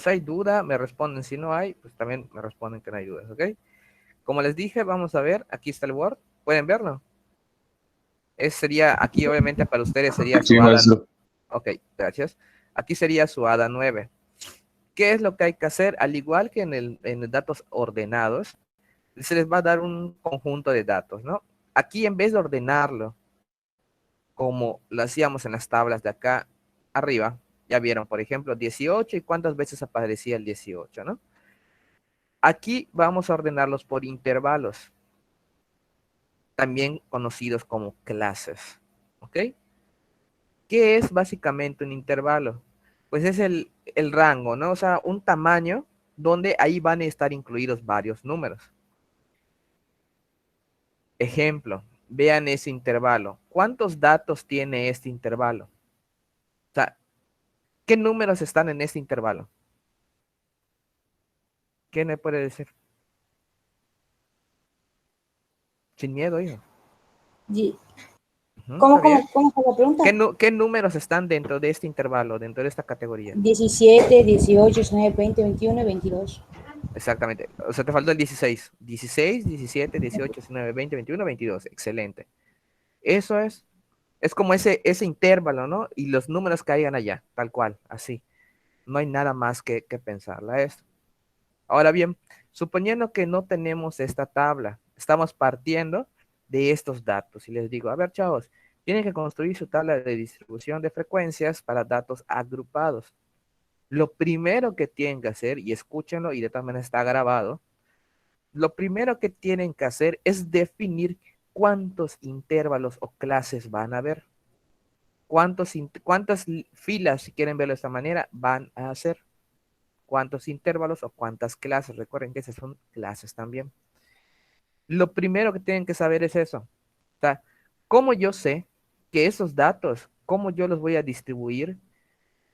hay duda, me responden. Si no hay, pues también me responden que no hay dudas, ¿ok? Como les dije, vamos a ver, aquí está el Word, ¿pueden verlo? Sería, aquí obviamente para ustedes sería Sí, su ADA. maestro. Ok, gracias. Aquí sería su ADA 9. ¿Qué es lo que hay que hacer? Al igual que en los datos ordenados, se les va a dar un conjunto de datos, ¿no? Aquí en vez de ordenarlo, como lo hacíamos en las tablas de acá arriba, ya vieron, por ejemplo, 18 y cuántas veces aparecía el 18, ¿no? Aquí vamos a ordenarlos por intervalos, también conocidos como clases, ¿ok? ¿Qué es básicamente un intervalo? Pues es el rango, ¿no? O sea, un tamaño donde ahí van a estar incluidos varios números. Ejemplo, vean ese intervalo. ¿Cuántos datos tiene este intervalo? O sea, ¿qué números están en este intervalo? ¿Quién me puede decir? Sin miedo, hijo. ¿Cómo, ¿Está bien? cómo fue la pregunta? ¿Qué números están dentro de este intervalo, dentro de esta categoría? 17, 18, 19, 20, 21 y 22. Exactamente. O sea, te faltó el 16. 16, 17, 18, 19, 20, 21, 22. Excelente. Eso es como ese intervalo, ¿no? Y los números caigan allá, tal cual, así. No hay nada más que pensarla a esto. Ahora bien, suponiendo que no tenemos esta tabla, estamos partiendo de estos datos. Y les digo, a ver, chavos, tienen que construir su tabla de distribución de frecuencias para datos agrupados. Lo primero que tienen que hacer, y escúchenlo, y de todas maneras está grabado, lo primero que tienen que hacer es definir cuántos intervalos o clases van a haber. ¿Cuántas filas, si quieren verlo de esta manera, van a hacer? ¿Cuántos intervalos o cuántas clases? Recuerden que esas son clases también. Lo primero que tienen que saber es eso. O sea, ¿cómo yo sé que esos datos, cómo yo los voy a distribuir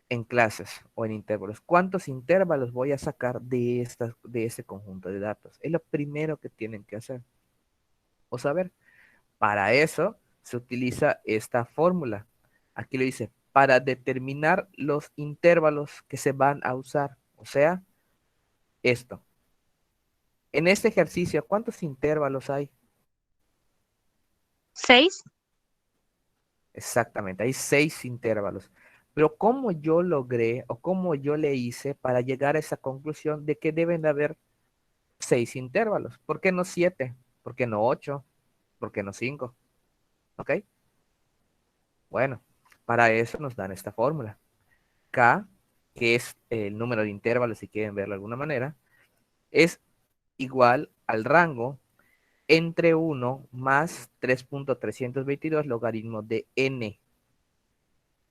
en clases o en intervalos? ¿Cuántos intervalos voy a sacar de ese conjunto de datos? Es lo primero que tienen que hacer o saber. Para eso se utiliza esta fórmula. Aquí lo dice, para determinar los intervalos que se van a usar. O sea, esto. En este ejercicio, ¿cuántos intervalos hay? 6. Exactamente, hay 6 intervalos. Pero ¿cómo yo logré o cómo yo le hice para llegar a esa conclusión de que deben de haber 6 intervalos? ¿Por qué no 7? ¿Por qué no 8? ¿Por qué no 5? ¿Ok? Bueno, para eso nos dan esta fórmula. K, que es el número de intervalos, si quieren verlo de alguna manera, es igual al rango entre 1 más 3.322 logaritmo de n.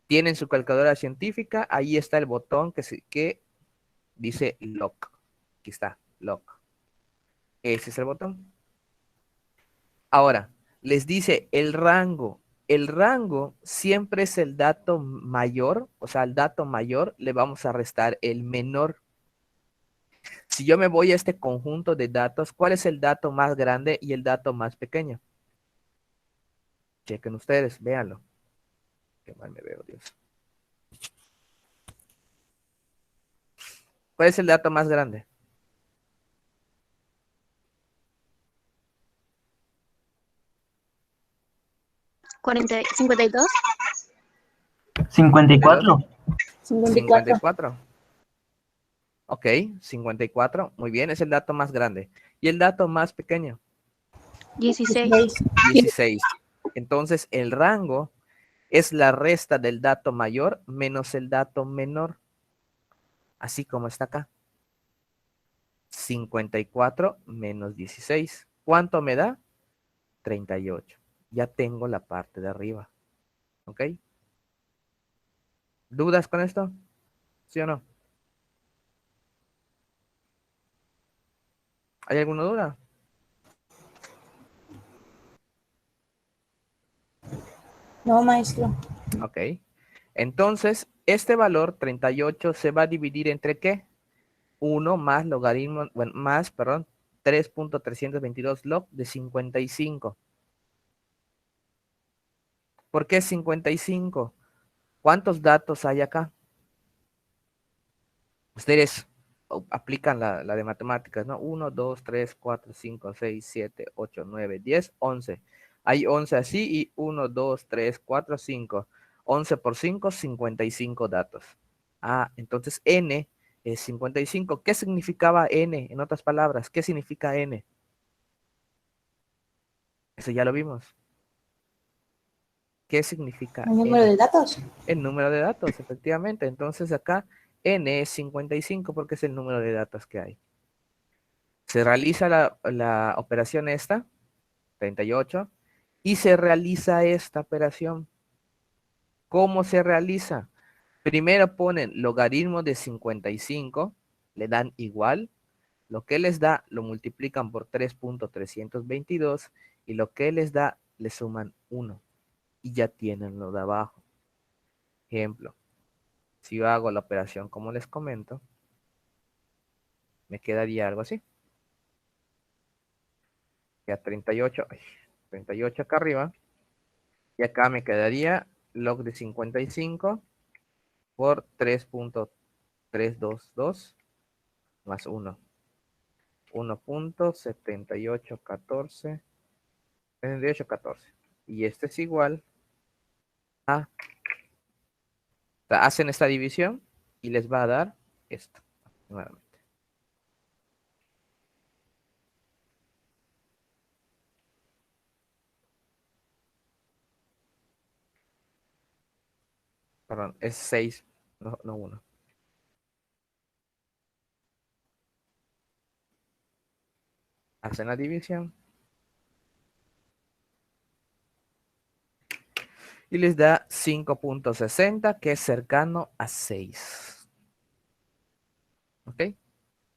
Tienen su calculadora científica, ahí está el botón que dice log. Aquí está, log. Ese es el botón. Ahora, les dice el rango. El rango siempre es el dato mayor, o sea, al dato mayor le vamos a restar el menor. Si yo me voy a este conjunto de datos, ¿cuál es el dato más grande y el dato más pequeño? Chequen ustedes, véanlo. Qué mal me veo, Dios. ¿Cuál es el dato más grande? 52. 54. 54. 54. Ok, 54. Muy bien, es el dato más grande. ¿Y el dato más pequeño? 16. 16. Entonces, el rango es la resta del dato mayor menos el dato menor. Así como está acá. 54 menos 16. ¿Cuánto me da? 38. Ya tengo la parte de arriba. ¿Ok? ¿Dudas con esto? ¿Sí o no? ¿Hay alguna duda? No, maestro. Ok. Entonces, este valor 38 se va a dividir entre ¿qué? 1 más logaritmo, bueno, más, perdón, 3.322 log de 55. ¿Por qué 55? ¿Cuántos datos hay acá? Ustedes aplican la de matemáticas, ¿no? 1, 2, 3, 4, 5, 6, 7, 8, 9, 10, 11. Hay 11 así y 1, 2, 3, 4, 5. 11 por 5, 55 datos. Ah, entonces n es 55. ¿Qué significaba n? En otras palabras, ¿qué significa n? Eso ya lo vimos. ¿Qué significa ¿Un número n? de datos? El número de datos, efectivamente. Entonces acá n es 55 porque es el número de datos que hay. Se realiza la operación esta, 38, y se realiza esta operación. ¿Cómo se realiza? Primero ponen logaritmo de 55, le dan igual, lo que les da lo multiplican por 3.322 y lo que les da le suman 1 y ya tienen lo de abajo. Ejemplo, si yo hago la operación como les comento, me quedaría algo así. Ya 38, 38 acá arriba. Y acá me quedaría log de 55 por 3.322 más 1. 1.7814. 7814. Y este es igual a... O sea, hacen esta división y les va a dar esto. Nuevamente. Perdón, es 6, no 1. Hacen la división. Y les da 5.60, que es cercano a 6. ¿Ok?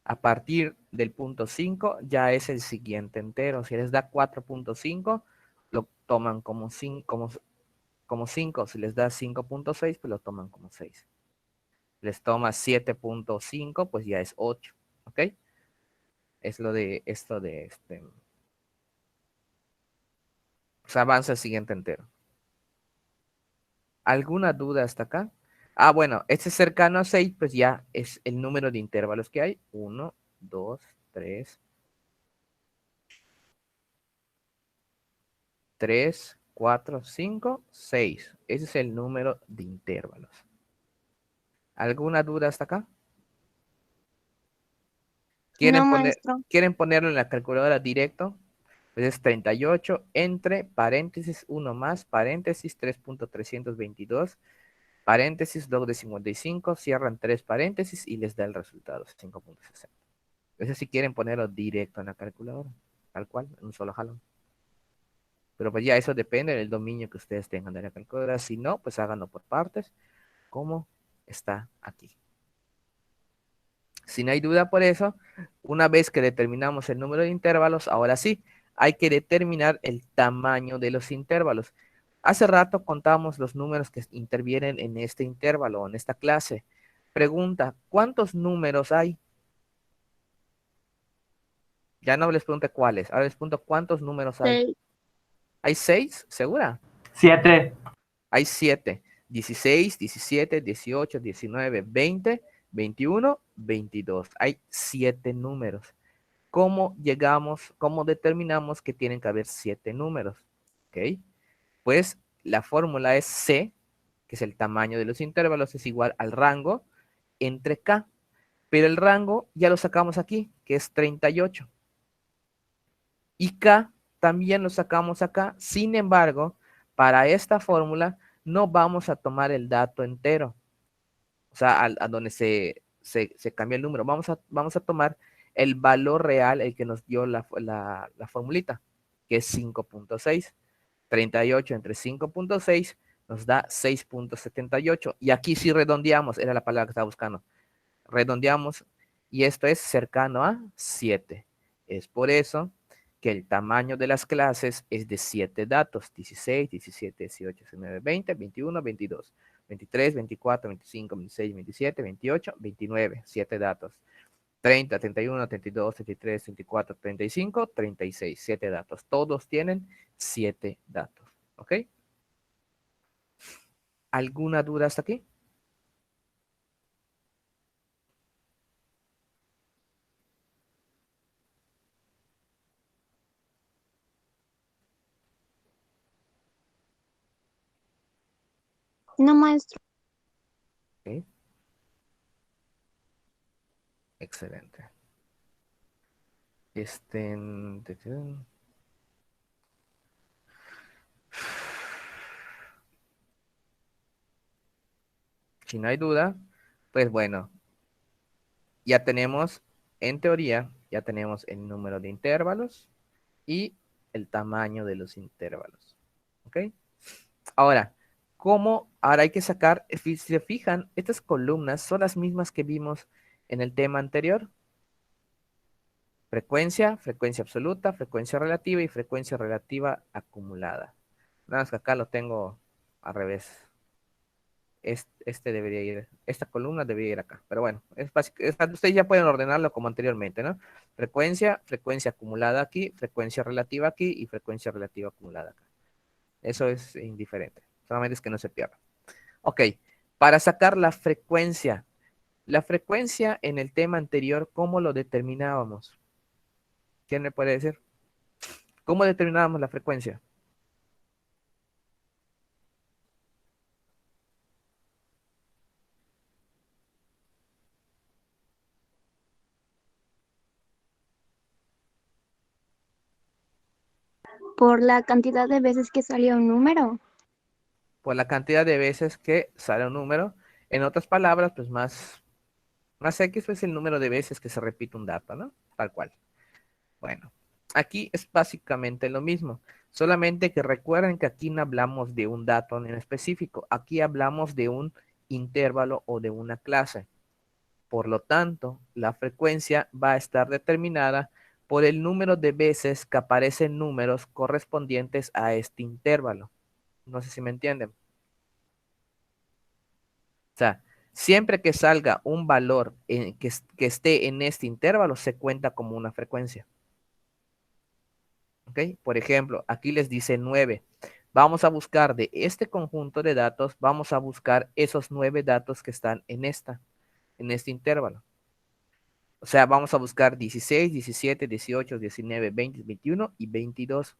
A partir del punto 5 ya es el siguiente entero. Si les da 4.5, lo toman como 5, como 5. Si les da 5.6, pues lo toman como 6. Les toma 7.5, pues ya es 8. ¿Ok? Es lo de esto de este. O sea, avanza el siguiente entero. ¿Alguna duda hasta acá? Ah, bueno, este cercano a 6, pues ya es el número de intervalos que hay. 1, 2, 3, 3, 4, 5, 6. Ese es el número de intervalos. ¿Alguna duda hasta acá? No, ¿Quieren maestro. ¿quieren ponerlo en la calculadora directo? Pues es 38 entre paréntesis 1 más paréntesis 3.322 paréntesis log de 55, cierran 3 paréntesis y les da el resultado, 5.60. Entonces si quieren ponerlo directo en la calculadora, tal cual, en un solo jalón. Pero pues ya eso depende del dominio que ustedes tengan de la calculadora. Si no, pues háganlo por partes, como está aquí. Si no hay duda por eso, una vez que determinamos el número de intervalos, ahora sí, hay que determinar el tamaño de los intervalos. Hace rato contamos los números que intervienen en este intervalo, en esta clase. Pregunta, ¿cuántos números hay? Ya no les pregunté cuáles, ahora les pregunto cuántos números hay. 6. ¿Hay 6? ¿Segura? 7. Hay 7. 16, 17, 18, 19, 20, 21, 22. Hay 7 números. ¿Cómo llegamos, cómo determinamos que tienen que haber 7 números? ¿Ok? Pues la fórmula es C, que es el tamaño de los intervalos, es igual al rango entre K. Pero el rango ya lo sacamos aquí, que es 38. Y K también lo sacamos acá. Sin embargo, para esta fórmula no vamos a tomar el dato entero. O sea, a donde se cambia el número. Vamos a tomar el valor real, el que nos dio la formulita, que es 5.6. 38 entre 5.6 nos da 6.78. Y aquí sí redondeamos, era la palabra que estaba buscando. Redondeamos y esto es cercano a 7. Es por eso que el tamaño de las clases es de 7 datos: 16, 17, 18, 19, 20, 21, 22, 23, 24, 25, 26, 27, 28, 29, 7 datos. 30, 31, 32, 33, 34, 35, 36, 7 datos. Todos tienen 7 datos. ¿Ok? ¿Alguna duda hasta aquí? No, maestro. ¿Ok? Excelente. Si no hay duda, pues bueno, ya tenemos, en teoría, ya tenemos el número de intervalos y el tamaño de los intervalos. ¿Ok? Ahora, ahora hay que sacar, si se fijan, estas columnas son las mismas que vimos en el tema anterior. Frecuencia, frecuencia absoluta, frecuencia relativa y frecuencia relativa acumulada. Nada más que acá lo tengo al revés. Este debería ir, esta columna debería ir acá. Pero bueno, ustedes ya pueden ordenarlo como anteriormente, ¿no? Frecuencia, frecuencia acumulada aquí, frecuencia relativa aquí y frecuencia relativa acumulada acá. Eso es indiferente. Solamente es que no se pierda. Ok, para sacar la frecuencia en el tema anterior, ¿cómo lo determinábamos? ¿Quién me puede decir? ¿Cómo determinábamos la frecuencia? Por la cantidad de veces que salió un número. Por la cantidad de veces que sale un número. En otras palabras, pues más X es el número de veces que se repite un dato, ¿no? Tal cual. Bueno, aquí es básicamente lo mismo. Solamente que recuerden que aquí no hablamos de un dato en específico. Aquí hablamos de un intervalo o de una clase. Por lo tanto, la frecuencia va a estar determinada por el número de veces que aparecen números correspondientes a este intervalo. No sé si me entienden. O sea, siempre que salga un valor que esté en este intervalo, se cuenta como una frecuencia. ¿Ok? Por ejemplo, aquí les dice 9. Vamos a buscar de este conjunto de datos, vamos a buscar esos 9 datos que están en este intervalo. O sea, vamos a buscar 16, 17, 18, 19, 20, 21 y 22.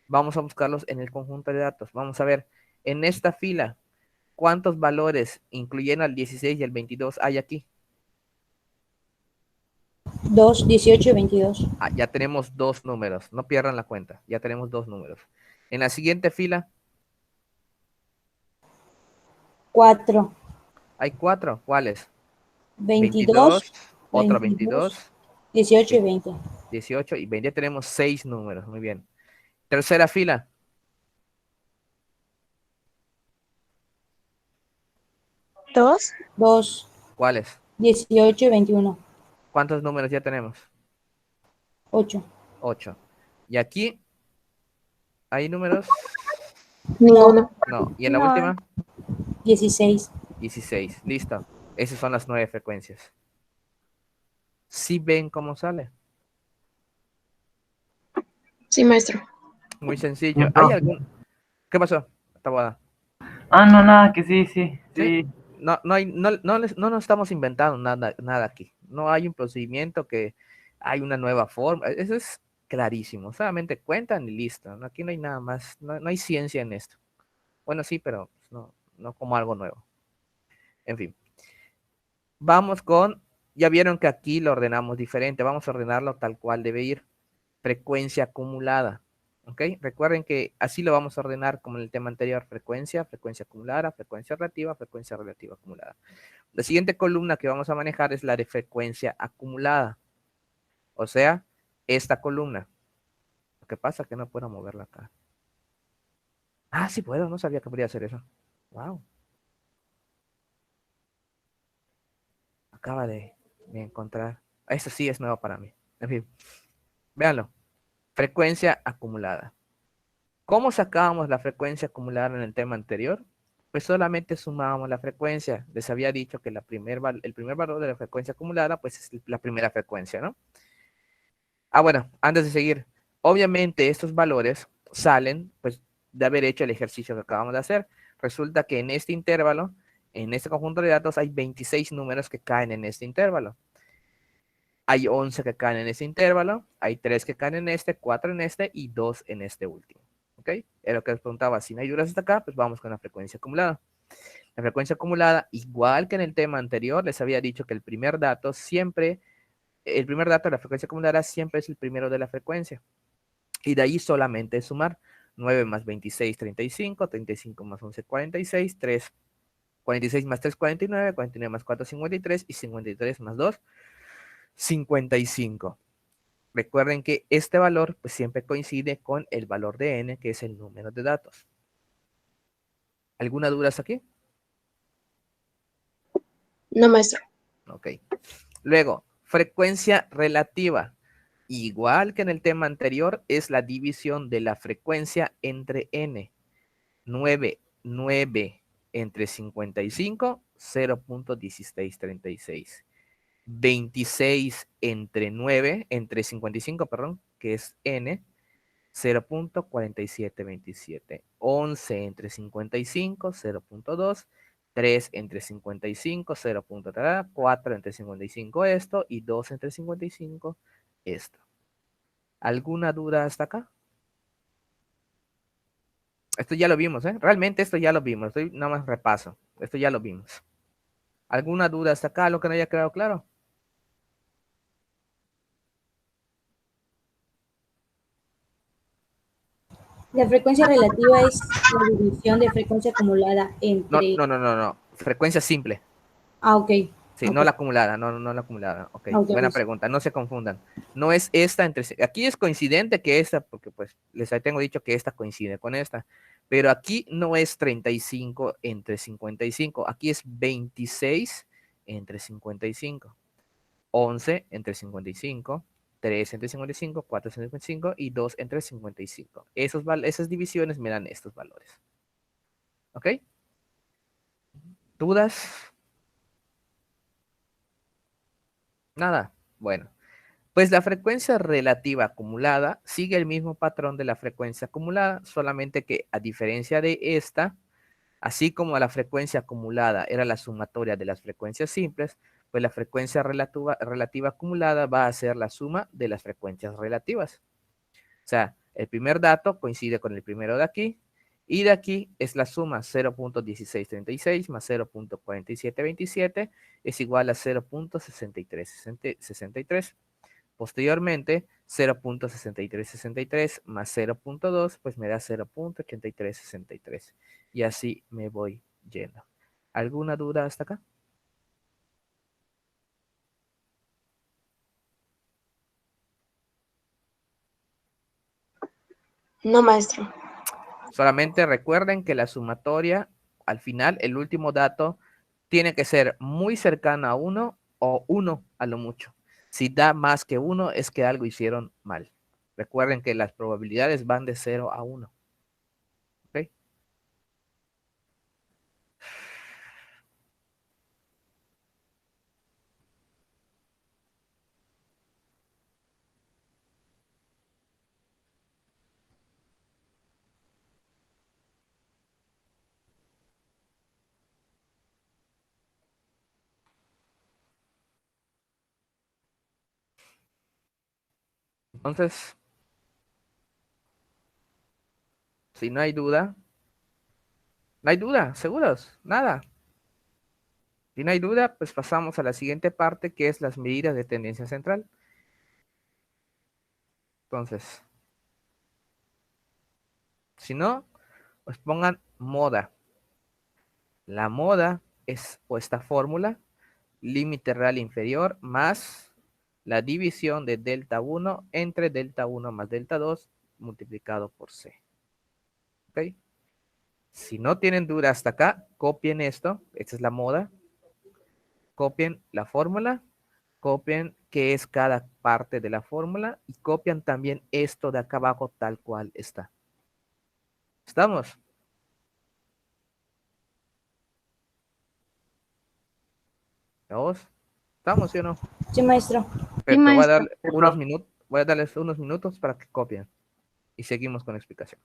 Vamos a buscarlos en el conjunto de datos. Vamos a ver, en esta fila, ¿cuántos valores, incluyendo al 16 y el 22, hay aquí? 2, 18 y 22. Ya tenemos 2 números. No pierdan la cuenta. Ya tenemos 2 números. En la siguiente fila 4, hay 4. ¿Cuáles? 22, 22, otro 22, 22, 18 y 20. 18 y 20. Ya tenemos 6 números. Muy bien. Tercera fila. 2. 2, ¿Cuáles? 18 y 21. ¿Cuántos números ya tenemos? 8. 8. Y aquí hay números. No, No. Y en la No. última, 16. 16. Listo. Esas son las 9 frecuencias. ¿Sí ven cómo sale? Sí, maestro. Muy Sí, sencillo. ¿Hay profe. algún? ¿Qué pasó? Taboada. Ah, no, nada, que sí, sí, ¿Sí? sí. No nos estamos inventando nada aquí. No hay un procedimiento que hay una nueva forma. Eso es clarísimo. Solamente cuentan y listo, ¿no? Aquí no hay nada más. No hay ciencia en esto. Bueno, sí, pero pues, no como algo nuevo. En fin. Vamos con, ya vieron que aquí lo ordenamos diferente. Vamos a ordenarlo tal cual debe ir. Frecuencia acumulada. ¿Ok? Recuerden que así lo vamos a ordenar como en el tema anterior. Frecuencia, frecuencia acumulada, frecuencia relativa acumulada. La siguiente columna que vamos a manejar es la de frecuencia acumulada. O sea, esta columna. Lo que pasa es que no puedo moverla acá. Ah, sí puedo, no sabía que podía hacer eso. Wow. Acaba de encontrar. Eso sí es nuevo para mí. En fin, véanlo. Frecuencia acumulada. ¿Cómo sacábamos la frecuencia acumulada en el tema anterior? Pues solamente sumábamos la frecuencia. Les había dicho que el primer valor de la frecuencia acumulada, pues es la primera frecuencia, ¿no? Bueno, antes de seguir, obviamente estos valores salen, pues, de haber hecho el ejercicio que acabamos de hacer. Resulta que en este intervalo, en este conjunto de datos, hay 26 números que caen en este intervalo. Hay 11 que caen en este intervalo, hay 3 que caen en este, 4 en este y 2 en este último. ¿Ok? Es lo que les preguntaba. Si no hay dudas hasta acá, pues vamos con la frecuencia acumulada. La frecuencia acumulada, igual que en el tema anterior, les había dicho que el primer dato de la frecuencia acumulada siempre es el primero de la frecuencia. Y de ahí solamente es sumar. 9 más 26, 35, 35 más 11, 46, 3, 46 más 3, 49, 49 más 4, 53, y 53 más 2, 55. Recuerden que este valor pues, siempre coincide con el valor de n, que es el número de datos. ¿Alguna duda hasta aquí? No, maestro. Ok. Luego, frecuencia relativa. Igual que en el tema anterior, es la división de la frecuencia entre n. 9 entre 55, 0.1636. 26 entre 9, entre 55, perdón, que es n, 0.4727. 11 entre 55, 0.2. 3 entre 55, 0.3. 4 entre 55 esto, y 2 entre 55 esto. ¿Alguna duda hasta acá? Esto ya lo vimos, ¿eh? Realmente esto ya lo vimos. Estoy nada más repaso. Esto ya lo vimos. ¿Alguna duda hasta acá? ¿Lo que no haya quedado claro? La frecuencia relativa es la división de frecuencia acumulada No, entre... no, no, no, no. Frecuencia simple. Ah, ok. Sí, Ok, no la acumulada, no, no la acumulada. Ok, ok, buena listo. pregunta. No se confundan. No es esta entre... Aquí es coincidente que esta, porque pues les tengo dicho que esta coincide con esta. Pero aquí no es 35 entre 55. Aquí es 26 entre 55. 11 entre 55, 3 entre 55, 4 entre 55 y 2 entre 55. Esas divisiones me dan estos valores. ¿Ok? ¿Dudas? Nada. Bueno, pues la frecuencia relativa acumulada sigue el mismo patrón de la frecuencia acumulada, solamente que a diferencia de esta, así como la frecuencia acumulada era la sumatoria de las frecuencias simples, pues la frecuencia relativa acumulada va a ser la suma de las frecuencias relativas. O sea, el primer dato coincide con el primero de aquí, y de aquí es la suma 0.1636 más 0.4727 es igual a 0.6363. Posteriormente, 0.6363 más 0.2 pues me da 0.8363. Y así me voy yendo. ¿Alguna duda hasta acá? No, maestro. Solamente recuerden que la sumatoria, al final, el último dato, tiene que ser muy cercano a 1 o 1 a lo mucho. Si da más que 1 es que algo hicieron mal. Recuerden que las probabilidades van de 0 a 1. ¿Ok? Entonces, si no hay duda, no hay duda, seguros, nada. Si no hay duda, pues pasamos a la siguiente parte, que es las medidas de tendencia central. Entonces, si no, pues pongan moda. La moda es o esta fórmula, límite real inferior más la división de delta 1 entre delta 1 más delta 2 multiplicado por C. ¿Ok? Si no tienen duda hasta acá, copien esto. Esta es la moda. Copien la fórmula. Copien qué es cada parte de la fórmula. Y copian también esto de acá abajo tal cual está. ¿Estamos? ¿Estamos? ¿Estamos, sí o no? Sí, maestro. Sí, Perfecto. maestro. Voy a darles unos minutos para que copien. Y seguimos con la explicación.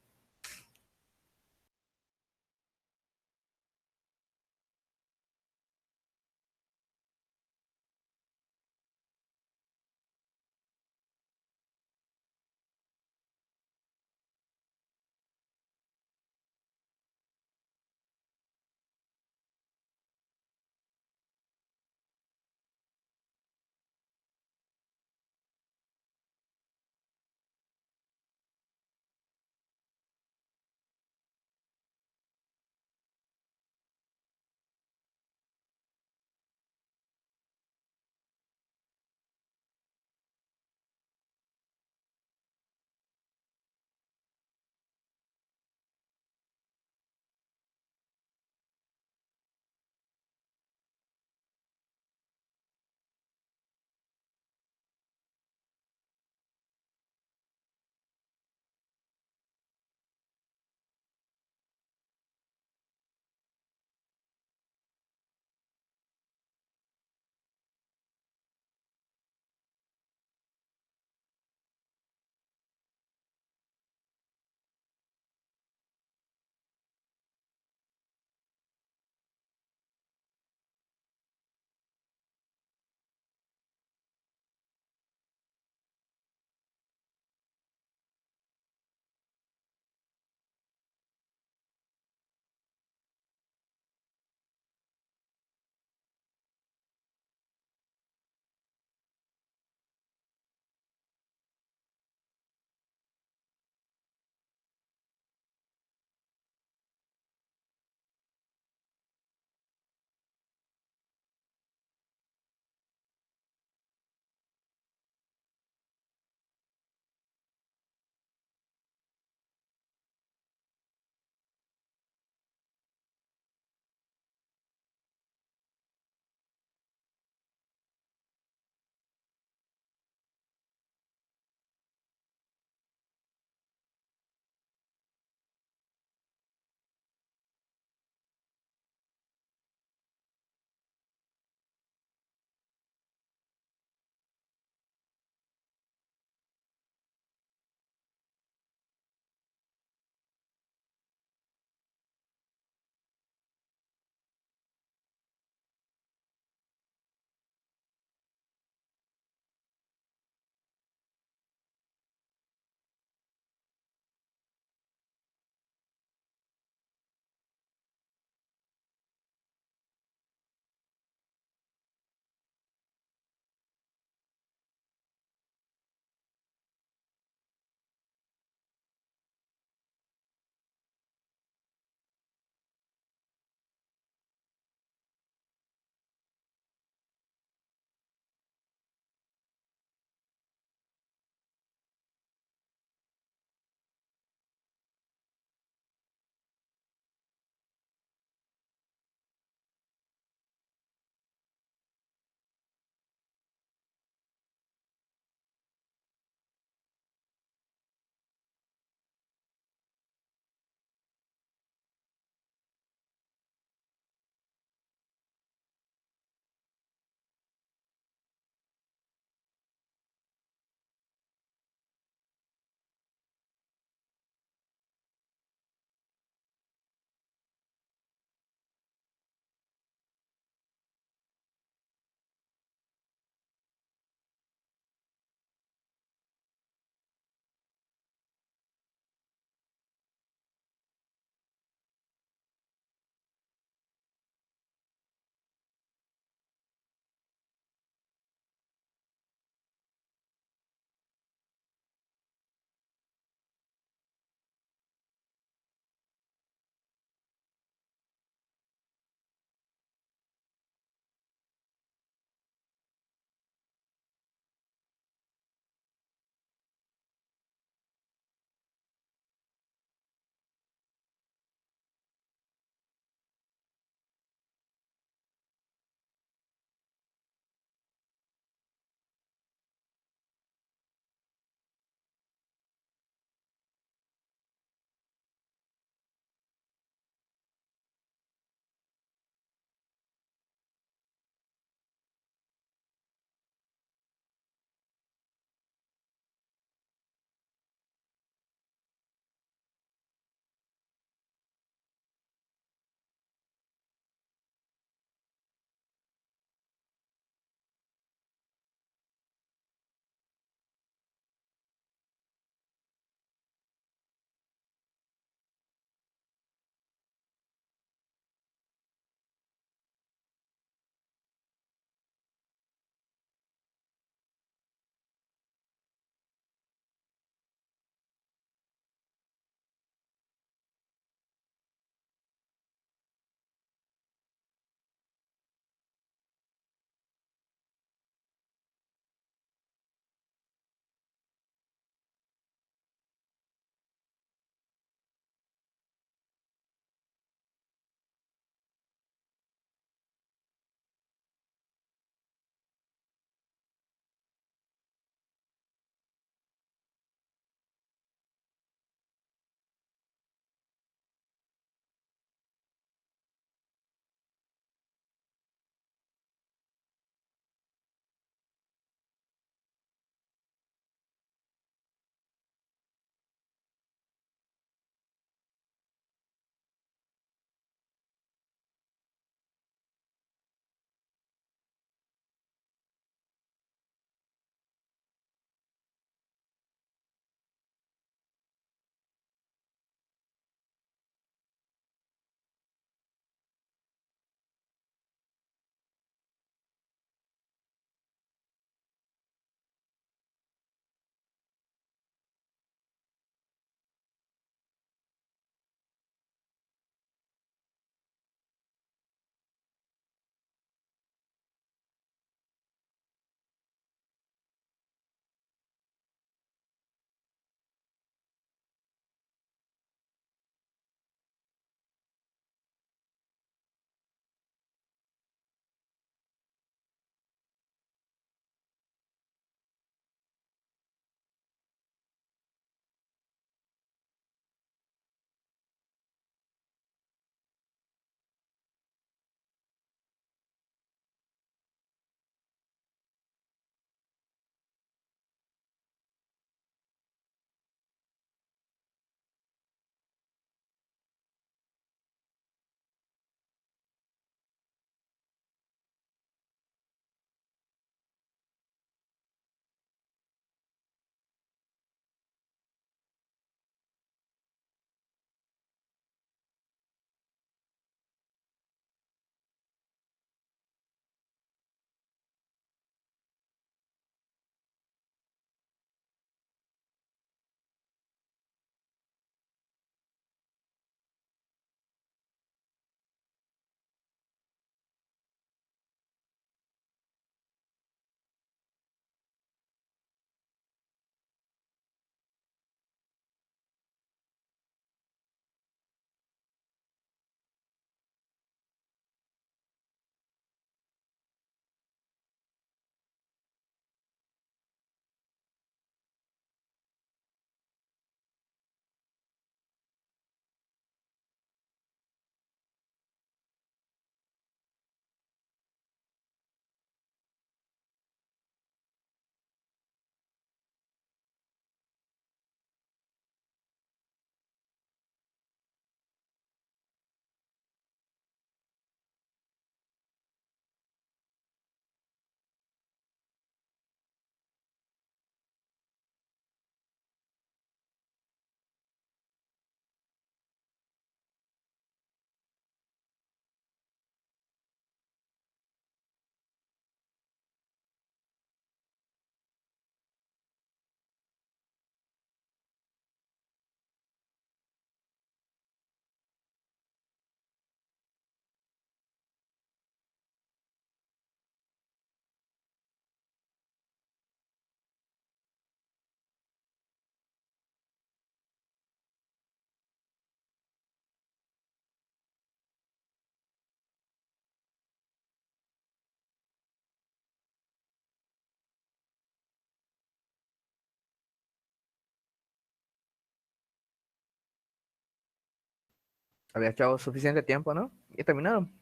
Había echado suficiente tiempo, ¿no? Ya terminaron.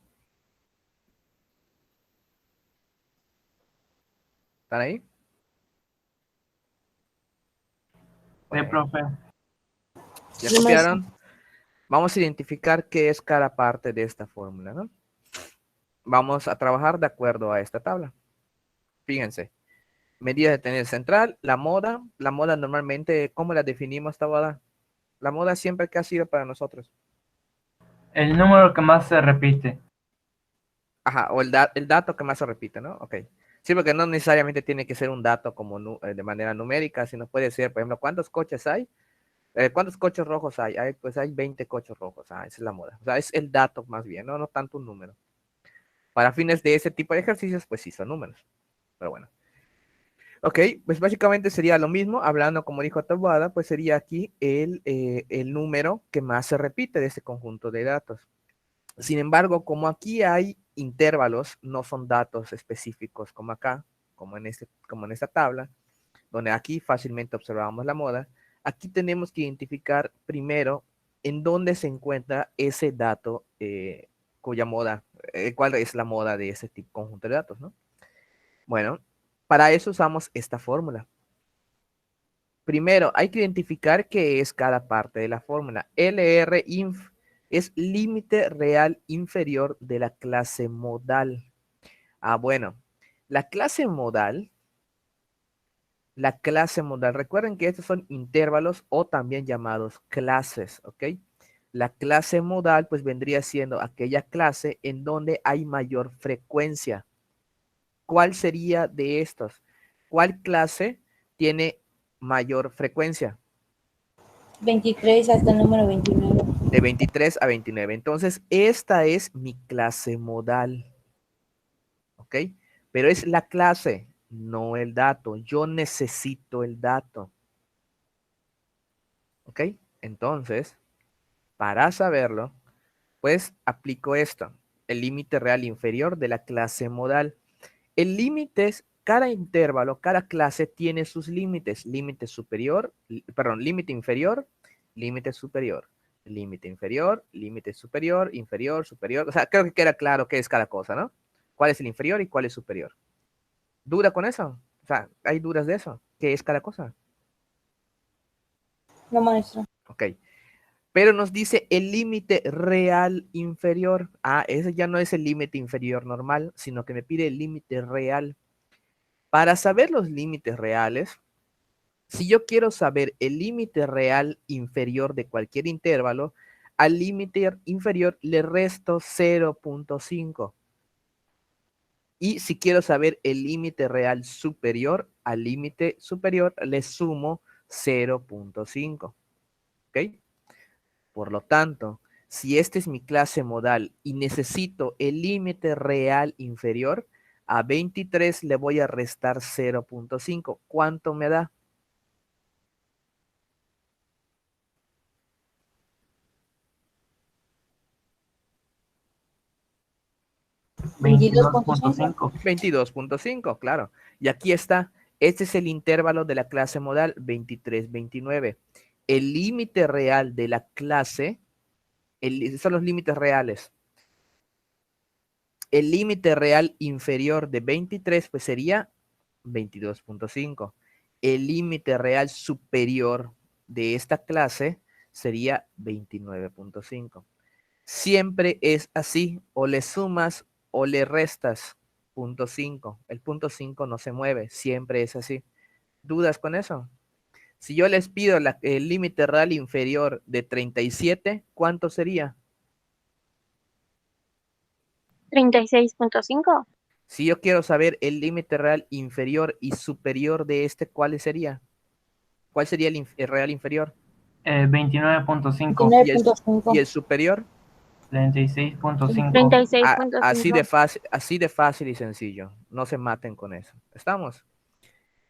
¿Están ahí? Sí, Bueno, profe. ya Sí, maestro. copiaron. Vamos a identificar qué es cada parte de esta fórmula, ¿no? Vamos a trabajar de acuerdo a esta tabla. Fíjense. Medidas de tendencia central, la moda normalmente, ¿cómo la definimos esta moda? La moda siempre que ha sido para nosotros. El número que más se repite. Ajá, o el dato que más se repite, ¿no? Ok. Sí, porque no necesariamente tiene que ser un dato como de manera numérica, sino puede ser, por ejemplo, ¿cuántos coches hay? ¿Cuántos coches rojos hay? Pues hay 20 coches rojos. Ah, esa es la moda. O sea, es el dato más bien, ¿no? No tanto un número. Para fines de ese tipo de ejercicios, pues sí son números. Pero bueno. Ok, pues básicamente sería lo mismo, hablando como dijo Taboada, pues sería aquí el número que más se repite de este conjunto de datos. Sin embargo, como aquí hay intervalos, no son datos específicos como acá, como en esta tabla, donde aquí fácilmente observamos la moda, aquí tenemos que identificar primero en dónde se encuentra ese dato cuya moda, cuál es la moda de ese tipo, conjunto de datos, ¿no? Bueno, para eso usamos esta fórmula. Primero, hay que identificar qué es cada parte de la fórmula. LRINF es límite real inferior de la clase modal. Ah, bueno, la clase modal, recuerden que estos son intervalos o también llamados clases, ¿ok? La clase modal pues vendría siendo aquella clase en donde hay mayor frecuencia. ¿Cuál sería de estos? ¿Cuál clase tiene mayor frecuencia? 23 hasta el número 29. De 23 a 29. Entonces, esta es mi clase modal. ¿Ok? Pero es la clase, no el dato. Yo necesito el dato. ¿Ok? Entonces, para saberlo, pues aplico esto. El límite real inferior de la clase modal. El límite es, cada intervalo, cada clase tiene sus límites. Límite superior, perdón, límite inferior, límite superior. Límite inferior, límite superior, inferior, superior. O sea, creo que queda claro qué es cada cosa, ¿no? ¿Cuál es el inferior y cuál es superior? ¿Duda con eso? O sea, ¿hay dudas de eso? ¿Qué es cada cosa? No, maestro. Ok. Pero nos dice el límite real inferior. Ah, ese ya no es el límite inferior normal, sino que me pide el límite real. Para saber los límites reales, si yo quiero saber el límite real inferior de cualquier intervalo, al límite inferior le resto 0.5. Y si quiero saber el límite real superior, al límite superior le sumo 0.5. ¿Ok? Por lo tanto, si esta es mi clase modal y necesito el límite real inferior, a 23 le voy a restar 0.5. ¿Cuánto me da? 22.5. 22.5, claro. Y aquí está. Este es el intervalo de la clase modal 23-29. El límite real de la clase, son los límites reales. El límite real inferior de 23 pues sería 22.5. El límite real superior de esta clase sería 29.5. Siempre es así, o le sumas o le restas 0.5. El 0.5 no se mueve, siempre es así. ¿Dudas con eso? Si yo les pido el límite real inferior de 37, ¿cuánto sería? 36.5. Si yo quiero saber el límite real inferior y superior de este, ¿cuál sería? ¿Cuál sería el real inferior? 29.5. ¿Y el 29.5. superior? 36.5. Así de fácil y sencillo. No se maten con eso. ¿Estamos?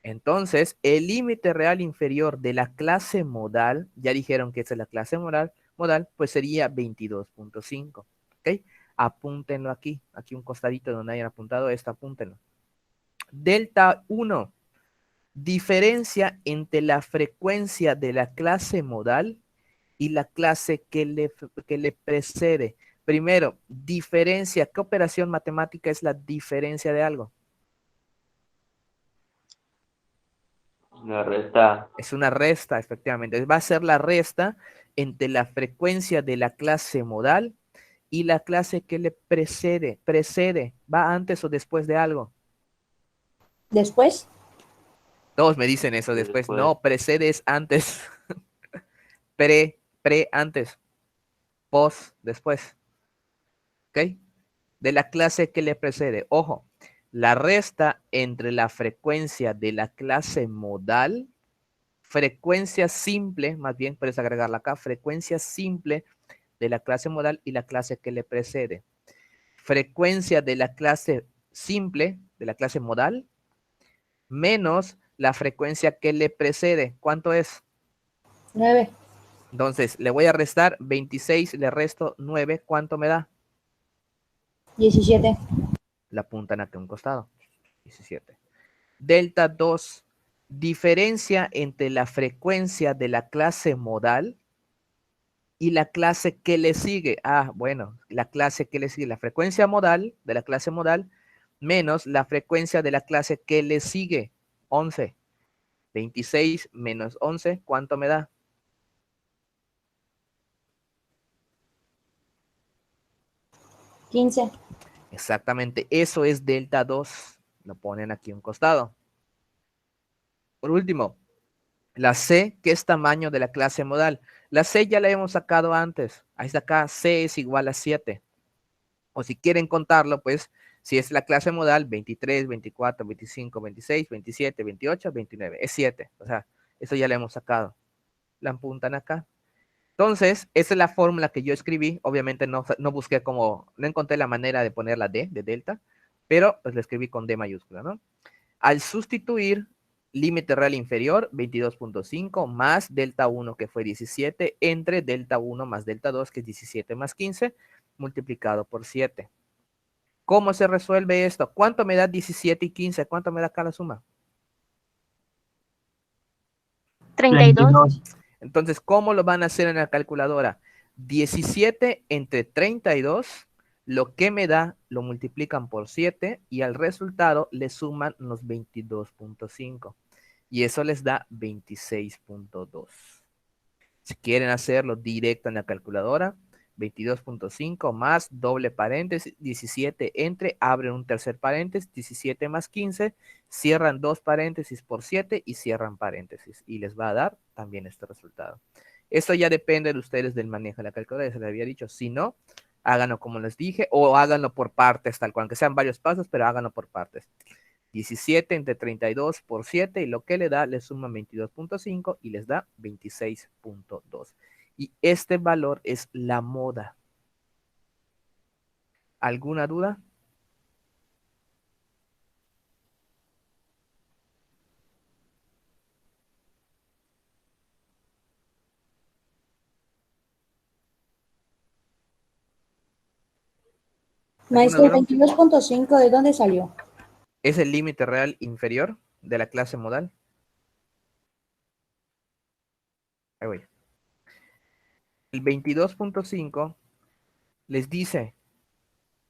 Entonces, el límite real inferior de la clase modal, ya dijeron que esta es la clase modal, pues sería 22.5. ¿Ok? Apúntenlo aquí un costadito donde hayan apuntado esto, apúntenlo. Delta 1, diferencia entre la frecuencia de la clase modal y la clase que le precede. Primero, diferencia. ¿Qué operación matemática es la diferencia de algo? La resta. Es una resta, efectivamente. Va a ser la resta entre la frecuencia de la clase modal y la clase que le precede. Precede. ¿Va antes o después de algo? Después, Todos me dicen eso después. No, precede es antes. Pre, antes. Post, después. ¿Ok? De la clase que le precede. Ojo, la resta entre la frecuencia de la clase modal, frecuencia simple, más bien puedes agregarla acá, frecuencia simple de la clase modal y la clase que le precede. Frecuencia de la clase simple, de la clase modal, menos la frecuencia que le precede. ¿Cuánto es? 9, Entonces, le voy a restar 26, le resto 9. ¿Cuánto me da? 17, La apuntan aquí a un costado. 17. Delta 2. Diferencia entre la frecuencia de la clase modal y la clase que le sigue. Ah, bueno, la clase que le sigue. La frecuencia modal de la clase modal menos la frecuencia de la clase que le sigue. 11. 26 menos 11, ¿cuánto me da? 15, Exactamente, eso es delta 2. Lo ponen aquí a un costado. Por último, la C, ¿qué es tamaño de la clase modal? La C ya la hemos sacado antes. Ahí está acá, C es igual a 7. O si quieren contarlo, pues, si es la clase modal, 23, 24, 25, 26, 27, 28, 29. Es 7. O sea, eso ya la hemos sacado. La apuntan acá. Entonces, esa es la fórmula que yo escribí. Obviamente no busqué como, no encontré la manera de poner la D de delta, pero pues la escribí con D mayúscula, ¿no? Al sustituir límite real inferior, 22.5 más delta 1, que fue 17, entre delta 1 más delta 2, que es 17 más 15, multiplicado por 7. ¿Cómo se resuelve esto? ¿Cuánto me da 17 y 15? ¿Cuánto me da cada suma? 32. Entonces, ¿cómo lo van a hacer en la calculadora? 17 entre 32, lo que me da, lo multiplican por 7 y al resultado le suman los 22.5. Y eso les da 26.2. Si quieren hacerlo directo en la calculadora, 22.5 más doble paréntesis, 17 entre, abren un tercer paréntesis, 17 más 15, cierran dos paréntesis por 7 y cierran paréntesis. Y les va a dar también este resultado. Esto ya depende de ustedes del manejo de la calculadora, se les había dicho. Si no, háganlo como les dije o háganlo por partes, tal cual, aunque sean varios pasos, pero háganlo por partes. 17 entre 32 por 7 y lo que le da, le suman 22.5 y les da 26.2. Y este valor es la moda. ¿Alguna duda? maestro, el duda? 22.5, ¿de dónde salió? Es el límite real inferior de la clase modal. Ahí voy. El 22.5 les dice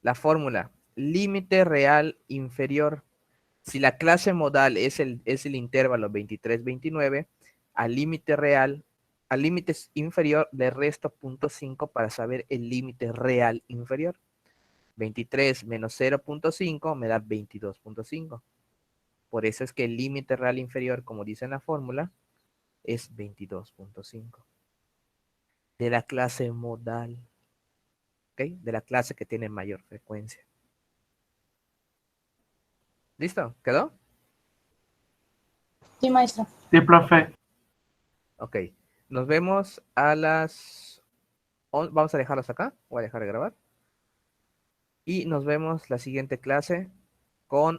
la fórmula, límite real inferior. Si la clase modal es el intervalo 23-29, al límite real, al límite inferior le resto 0.5 para saber el límite real inferior. 23 menos 0.5 me da 22.5. Por eso es que el límite real inferior, como dice en la fórmula, es 22.5. De la clase modal. ¿Ok? De la clase que tiene mayor frecuencia. ¿Listo? ¿Quedó? Sí, maestro. Sí, profe. Ok. Nos vemos a las... Vamos a dejarlos acá. Voy a dejar de grabar. Y nos vemos la siguiente clase con